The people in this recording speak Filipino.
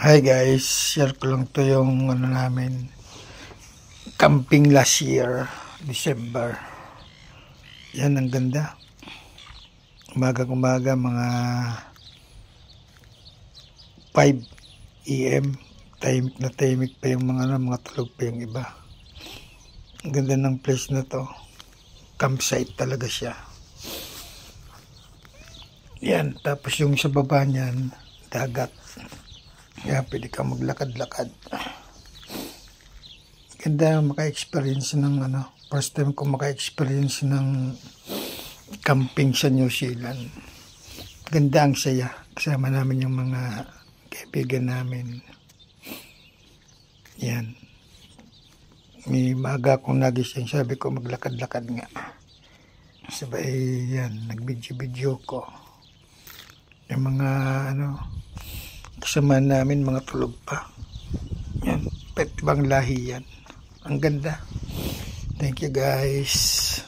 Hi guys, share ko lang to yung namin camping last year, December. Yan, ang ganda. Umaga mga 5 AM, tahimik pa yung mga tulog pa yung iba. Ang ganda ng place na to. Campsite talaga siya. Yan, tapos yung sa baba niyan, dagat. Kaya pwede ka maglakad-lakad. Ganda maka-experience ng first time ko maka-experience ng camping sa New Zealand. Ganda ang saya. Kasama namin yung mga kaibigan namin. Yan. May maaga akong nagising. Sabi ko maglakad-lakad nga. Sabay yan. Nag-video ko. Yung mga kasama namin mga tulog pa. Yan. Pet ibang lahi yan. Ang ganda. Thank you guys.